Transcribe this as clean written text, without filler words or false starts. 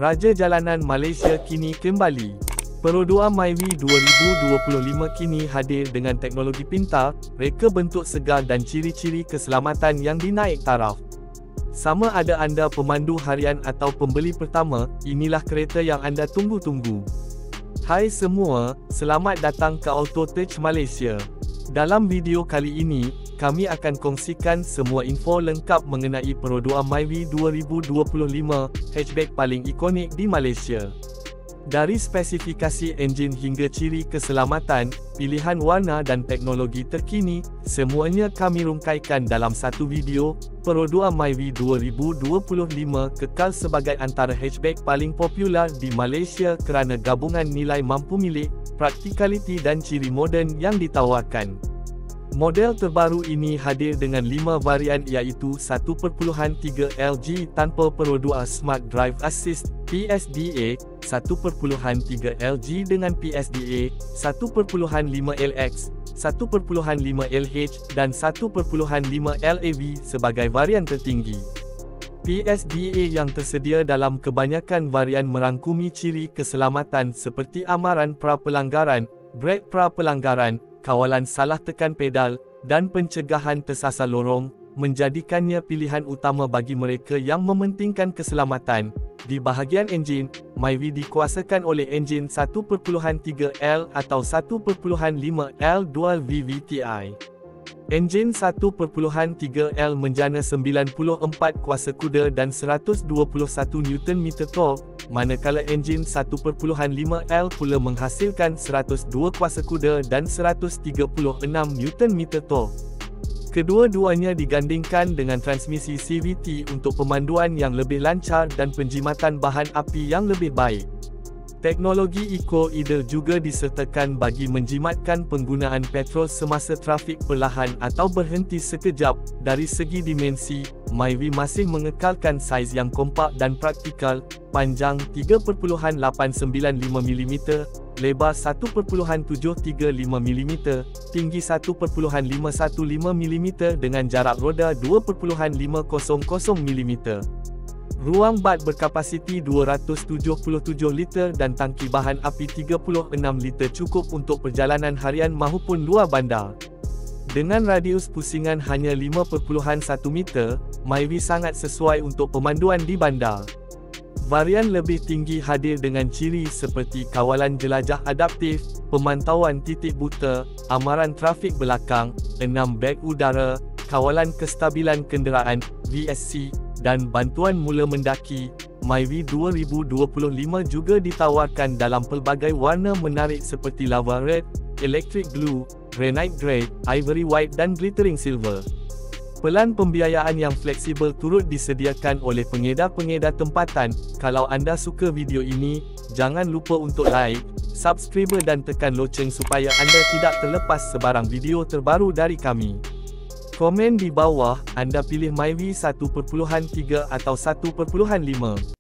Raja Jalanan Malaysia kini kembali. Peroduan Myvi 2025 kini hadir dengan teknologi pintar, reka bentuk segar dan ciri-ciri keselamatan yang dinaik taraf. Sama ada anda pemandu harian atau pembeli pertama, inilah kereta yang anda tunggu-tunggu. Hai semua, selamat datang ke Auto Touch Malaysia. Dalam video kali ini, kami akan kongsikan semua info lengkap mengenai peroduan Myvi 2025, hatchback paling ikonik di Malaysia. Dari spesifikasi enjin hingga ciri keselamatan, pilihan warna dan teknologi terkini, semuanya kami rungkaikan dalam satu video. Peroduan Myvi 2025 kekal sebagai antara hatchback paling popular di Malaysia kerana gabungan nilai mampu milik, praktikaliti dan ciri moden yang ditawarkan. Model terbaru ini hadir dengan 5 varian iaitu 1.3 LG tanpa peroduan Smart Drive Assist (PSDA), 1.3 LG dengan PSDA, 1.5 LX, 1.5 LH dan 1.5 LAV sebagai varian tertinggi. PSDA yang tersedia dalam kebanyakan varian merangkumi ciri keselamatan seperti amaran pra-pelanggaran, brek pra-pelanggaran, kawalan salah tekan pedal, dan pencegahan tersasar lorong, menjadikannya pilihan utama bagi mereka yang mementingkan keselamatan. Di bahagian enjin, Myvi dikuasakan oleh enjin 1.3L atau 1.5L Dual VVTi. Enjin 1.3L menjana 94 kuasa kuda dan 121 Nm torque, manakala enjin 1.5L pula menghasilkan 102 kuasa kuda dan 136 Nm torque. Kedua-duanya digandingkan dengan transmisi CVT untuk pemanduan yang lebih lancar dan penjimatan bahan api yang lebih baik. Teknologi Eco Idle juga disertakan bagi menjimatkan penggunaan petrol semasa trafik perlahan atau berhenti sekejap. Dari segi dimensi, Myvi masih mengekalkan saiz yang kompak dan praktikal, panjang 3.895 mm, lebar 1.735 mm, tinggi 1.515 mm dengan jarak roda 2.500 mm. Ruang bak berkapasiti 277 liter dan tangki bahan api 36 liter cukup untuk perjalanan harian maupun luar bandar. Dengan radius pusingan hanya 5.1 meter, Myvi sangat sesuai untuk pemanduan di bandar. Varian lebih tinggi hadir dengan ciri seperti kawalan jelajah adaptif, pemantauan titik buta, amaran trafik belakang, 6 beg udara, kawalan kestabilan kenderaan (VSC), dan bantuan mula mendaki. Myvi 2025 juga ditawarkan dalam pelbagai warna menarik seperti lava red, electric blue, granite grey, ivory white dan glittering silver. Pelan pembiayaan yang fleksibel turut disediakan oleh pengedar-pengedar tempatan. Kalau anda suka video ini, jangan lupa untuk like, subscribe dan tekan loceng supaya anda tidak terlepas sebarang video terbaru dari kami. Komen di bawah, anda pilih Myvi 1.3 atau 1.5.